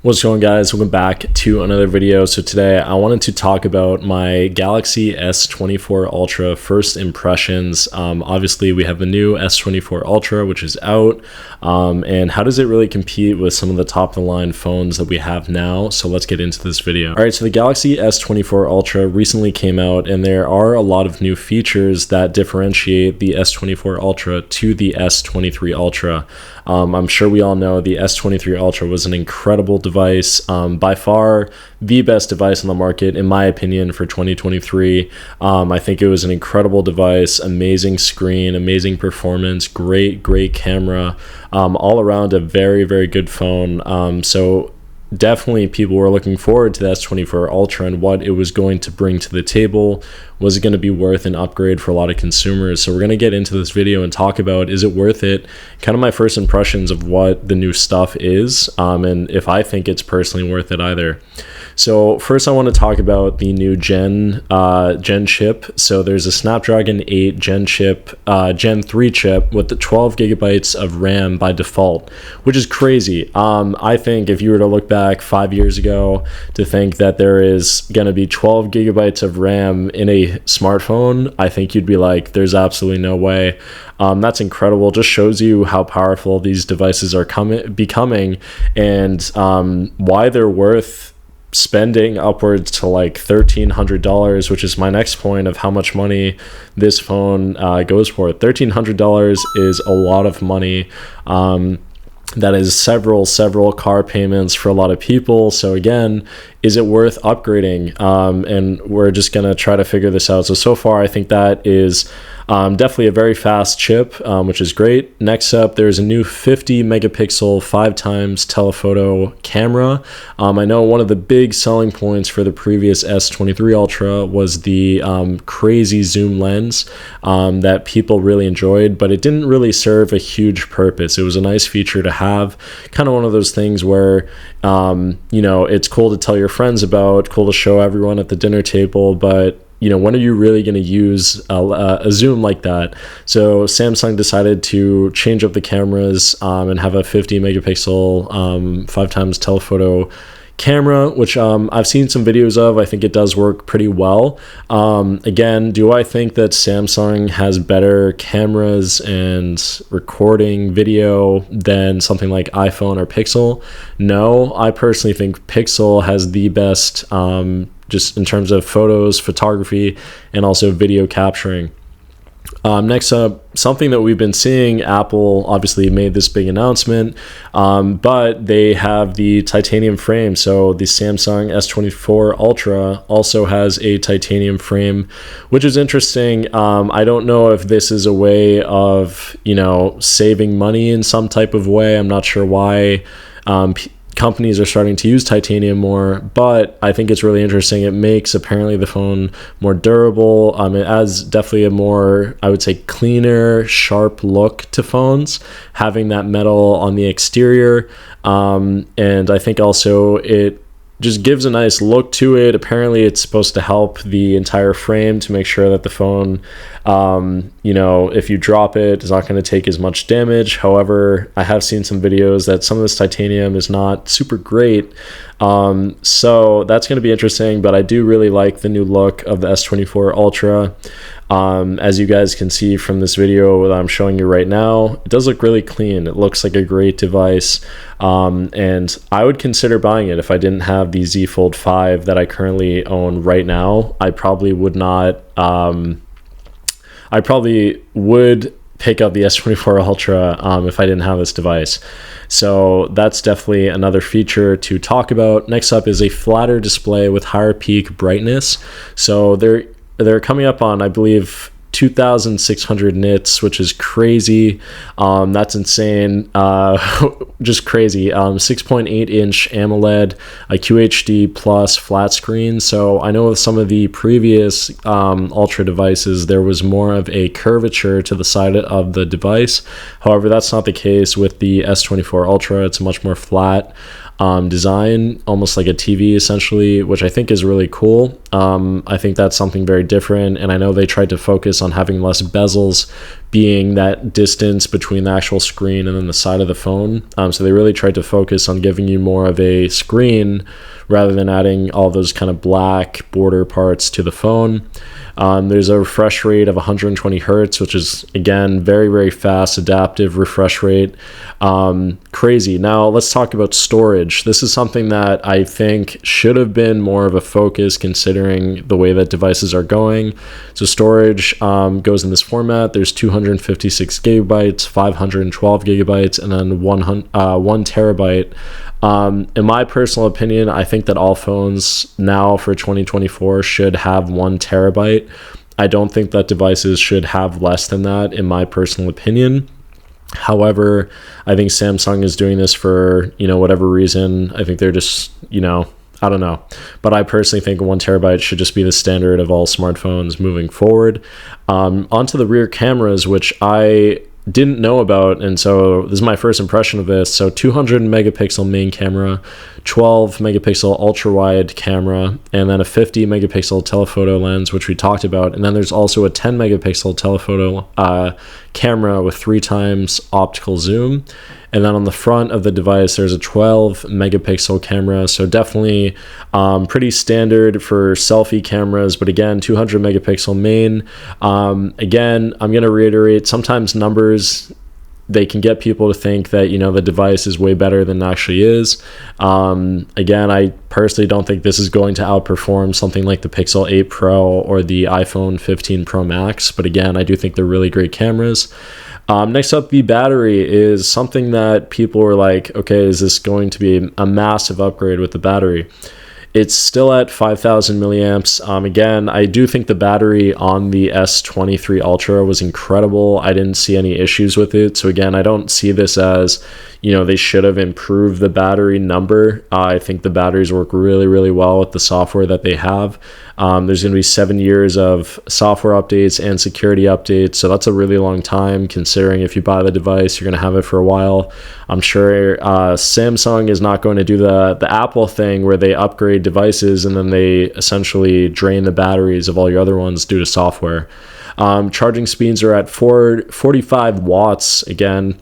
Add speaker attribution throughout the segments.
Speaker 1: What's going on, guys? Welcome back to another video. So today I wanted to talk about my Galaxy S24 Ultra first impressions. Obviously we have the new S24 Ultra, which is out, and how does it really compete with some of the top of the line phones that we have now? So let's get into this video. All right, so the Galaxy S24 Ultra recently came out, and there are a lot of new features that differentiate the S24 Ultra to the S23 Ultra. I'm sure we all know the S23 Ultra was an incredible device, by far the best device on the market in my opinion for 2023. I think it was an incredible device, amazing screen, amazing performance, great camera, all around a very good phone. So definitely people were looking forward to the S24 Ultra and what it was going to bring to the table. Was it going to be worth an upgrade for a lot of consumers? So we're going to get into this video and talk about, is it worth it? Kind of my first impressions of what the new stuff is, and if I think it's personally worth it either. So first I want to talk about the new Gen chip. So there's a Snapdragon 8 Gen 3 chip with the 12 gigabytes of RAM by default, which is crazy. I think if you were to look back 5 years ago to think that there is going to be 12 gigabytes of RAM in a smartphone, I think you'd be like, there's absolutely no way. That's incredible. Just shows you how powerful these devices are becoming, and why they're worth spending upwards to like $1,300, which is my next point of how much money this phone goes for. $1,300 is a lot of money. That is several car payments for a lot of people. So again, is it worth upgrading? And we're just gonna try to figure this out. So far I think that is definitely a very fast chip, which is great. Next up, there's a new 50 megapixel 5x telephoto camera. I know one of the big selling points for the previous S23 Ultra was the crazy zoom lens that people really enjoyed, but it didn't really serve a huge purpose. It was a nice feature to have, kind of one of those things where you know, it's cool to tell your friends about, cool to show everyone at the dinner table, but you know, when are you really going to use a zoom like that? So Samsung decided to change up the cameras and have a 50 megapixel 5x telephoto camera, which I've seen some videos of. I think it does work pretty well. Again, do I think that Samsung has better cameras and recording video than something like iPhone or Pixel? No, I personally think Pixel has the best, just in terms of photos, photography, and also video capturing. Next up, something that we've been seeing, Apple obviously made this big announcement, but they have the titanium frame. So the Samsung S24 Ultra also has a titanium frame, which is interesting. I don't know if this is a way of, you know, saving money in some type of way. I'm not sure why companies are starting to use titanium more, but I think it's really interesting. It makes apparently the phone more durable. It adds definitely a more, I would say, cleaner, sharp look to phones, having that metal on the exterior. And I think also it just gives a nice look to it. Apparently it's supposed to help the entire frame to make sure that the phone, you know, if you drop it, it's not going to take as much damage. However, I have seen some videos that some of this titanium is not super great. So that's going to be interesting, but I do really like the new look of the S24 Ultra. As you guys can see from this video that I'm showing you right now, it does look really clean. It looks like a great device, and I would consider buying it if I didn't have the Z Fold 5 that I currently own right now. I probably would not. I probably would pick up the S24 Ultra if I didn't have this device. So that's definitely another feature to talk about. Next up is a flatter display with higher peak brightness. So they're coming up on, I believe, 2,600 nits, which is crazy. That's insane. Just crazy. 6.8 inch AMOLED, a QHD plus flat screen. So I know with some of the previous Ultra devices, there was more of a curvature to the side of the device. However, that's not the case with the S24 Ultra. It's much more flat design, almost like a TV essentially, which I think is really cool. I think that's something very different, and I know they tried to focus on having less bezels, being that distance between the actual screen and then the side of the phone. So they really tried to focus on giving you more of a screen rather than adding all those kind of black border parts to the phone. There's a refresh rate of 120 hertz, which is, again, very, very fast, adaptive refresh rate. Crazy. Now, let's talk about storage. This is something that I think should have been more of a focus considering the way that devices are going. So storage goes in this format. There's 256 gigabytes, 512 gigabytes, and then 1 terabyte. In my personal opinion, I think that all phones now for 2024 should have 1 terabyte. I don't think that devices should have less than that, in my personal opinion. However, I think Samsung is doing this for, whatever reason. I think they're just, I don't know. But I personally think 1 terabyte should just be the standard of all smartphones moving forward. Onto the rear cameras, which I didn't know about, and so this is my first impression of this. So 200 megapixel main camera, 12 megapixel ultra wide camera, and then a 50 megapixel telephoto lens, which we talked about. And then there's also a 10 megapixel telephoto camera with 3 times optical zoom. And then on the front of the device, there's a 12 megapixel camera. So definitely pretty standard for selfie cameras. But again, 200 megapixel main. Again, I'm going to reiterate, sometimes numbers, they can get people to think that, the device is way better than it actually is. Again, I personally don't think this is going to outperform something like the Pixel 8 Pro or the iPhone 15 Pro Max. But again, I do think they're really great cameras. Next up, the battery is something that people were like, okay, is this going to be a massive upgrade with the battery? It's still at 5,000 milliamps. Again, I do think the battery on the S23 Ultra was incredible. I didn't see any issues with it. So again, I don't see this as, they should have improved the battery number. I think the batteries work really, really well with the software that they have. There's going to be 7 years of software updates and security updates. So that's a really long time, considering if you buy the device, you're going to have it for a while. I'm sure Samsung is not going to do the Apple thing where they upgrade devices and then they essentially drain the batteries of all your other ones due to software. Charging speeds are at 45 watts. Again,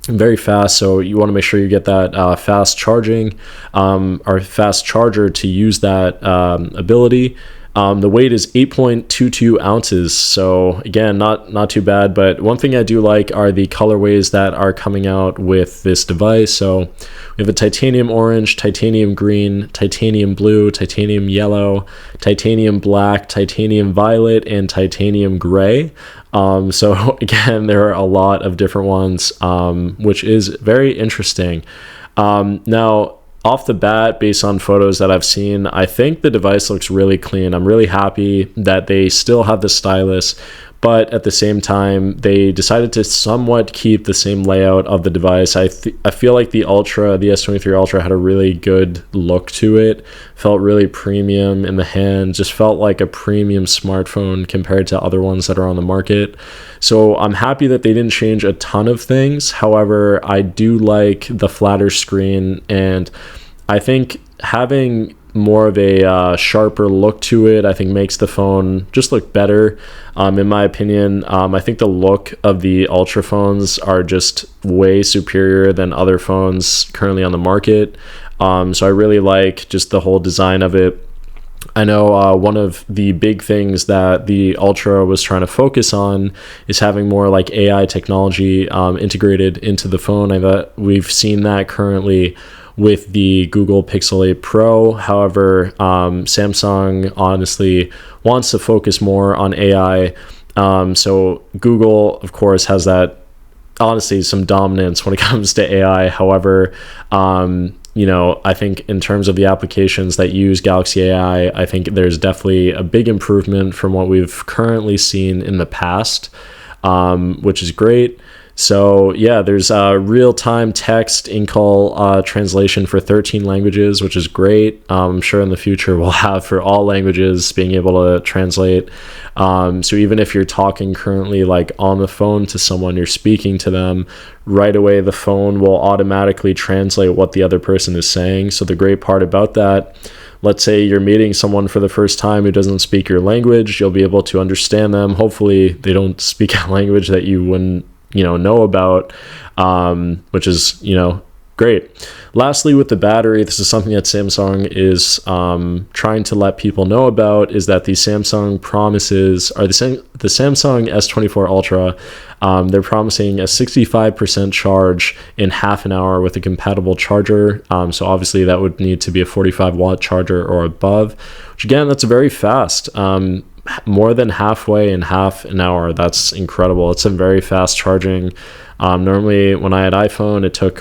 Speaker 1: very fast, so you want to make sure you get that fast charging or fast charger to use that ability. The weight is 8.22 ounces, so again, not too bad. But one thing I do like are the colorways that are coming out with this device. So we have a titanium orange, titanium green, titanium blue, titanium yellow, titanium black, titanium violet, and titanium gray. So again, there are a lot of different ones, which is very interesting. Now, off the bat, based on photos that I've seen, I think the device looks really clean. I'm really happy that they still have the stylus, but at the same time, they decided to somewhat keep the same layout of the device. I feel like the S23 Ultra had a really good look to it, felt really premium in the hand, just felt like a premium smartphone compared to other ones that are on the market. So I'm happy that they didn't change a ton of things. However, I do like the flatter screen, and I think having more of a sharper look to it, I think makes the phone just look better. In my opinion, I think the look of the Ultra phones are just way superior than other phones currently on the market. So I really like just the whole design of it. I know one of the big things that the Ultra was trying to focus on is having more like AI technology integrated into the phone. I thought we've seen that currently with the Google Pixel 8 Pro. However, Samsung honestly wants to focus more on AI. So Google, of course, has that, honestly, some dominance when it comes to AI. However, I think in terms of the applications that use Galaxy AI, I think there's definitely a big improvement from what we've currently seen in the past, which is great. So yeah, there's real-time text in-call translation for 13 languages, which is great. I'm sure in the future we'll have for all languages being able to translate. So even if you're talking currently like on the phone to someone, you're speaking to them, right away the phone will automatically translate what the other person is saying. So the great part about that let's say you're meeting someone for the first time who doesn't speak your language, you'll be able to understand them. Hopefully they don't speak a language that you wouldn't, know about, which is, great. Lastly, with the battery, this is something that Samsung is trying to let people know about, is that the Samsung promises, or the Samsung S24 Ultra, they're promising a 65% charge in half an hour with a compatible charger. So obviously that would need to be a 45-watt charger or above, which again, that's very fast. More than halfway in half an hour. That's incredible. It's some very fast charging. Normally when I had iPhone, it took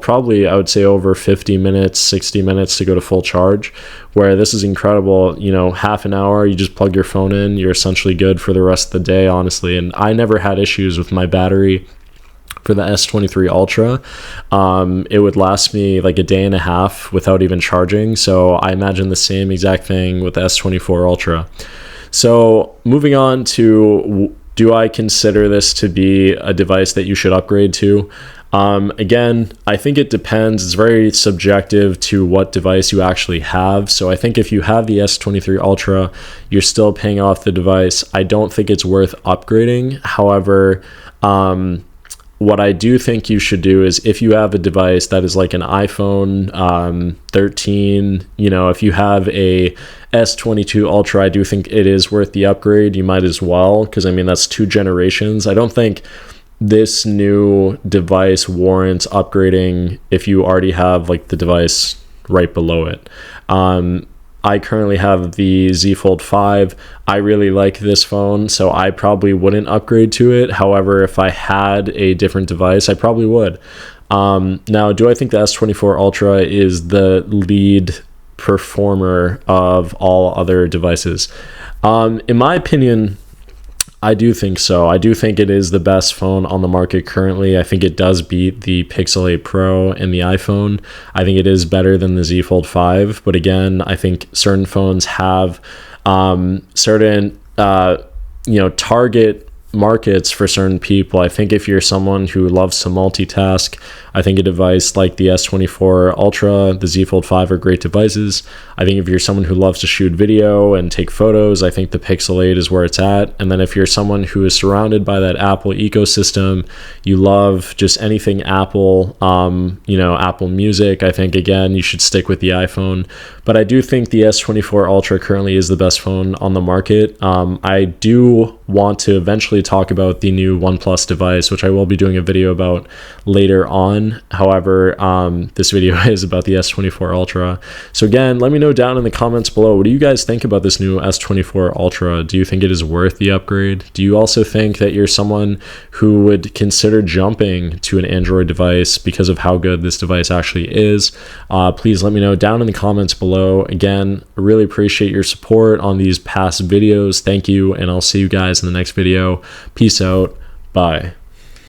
Speaker 1: probably I would say over 50 minutes, 60 minutes to go to full charge, where this is incredible. Half an hour, you just plug your phone in, you're essentially good for the rest of the day, honestly. And I never had issues with my battery for the S23 Ultra. It would last me like a day and a half without even charging. So I imagine the same exact thing with the S24 Ultra. So moving on to, do I consider this to be a device that you should upgrade to? Again, I think it depends. It's very subjective to what device you actually have. So I think if you have the S23 Ultra, you're still paying off the device. I don't think it's worth upgrading. However, what I do think you should do is, if you have a device that is like an iPhone 13, if you have a S22 Ultra, I do think it is worth the upgrade. You might as well, because I mean, that's 2 generations. I don't think this new device warrants upgrading if you already have like the device right below it. I currently have the Z Fold 5. I really like this phone, so I probably wouldn't upgrade to it. However, if I had a different device, I probably would. Now, do I think the S24 Ultra is the lead performer of all other devices? In my opinion, I do think so. I do think it is the best phone on the market currently. I think it does beat the Pixel 8 Pro and the iPhone. I think it is better than the Z Fold 5. But again, I think certain phones have certain, target markets for certain people. I think if you're someone who loves to multitask, I think a device like the S24 Ultra, the Z Fold 5 are great devices. I think if you're someone who loves to shoot video and take photos, I think the Pixel 8 is where it's at. And then if you're someone who is surrounded by that Apple ecosystem, you love just anything Apple, Apple Music, I think, again, you should stick with the iPhone. But I do think the S24 Ultra currently is the best phone on the market. I do want to eventually talk about the new OnePlus device, which I will be doing a video about later on. However, this video is about the S24 Ultra. So again, let me know down in the comments below, what do you guys think about this new S24 Ultra? Do you think it is worth the upgrade? Do you also think that you're someone who would consider jumping to an Android device because of how good this device actually is? Please let me know down in the comments below. Again, I really appreciate your support on these past videos. Thank you, and I'll see you guys in the next video. Peace out. Bye.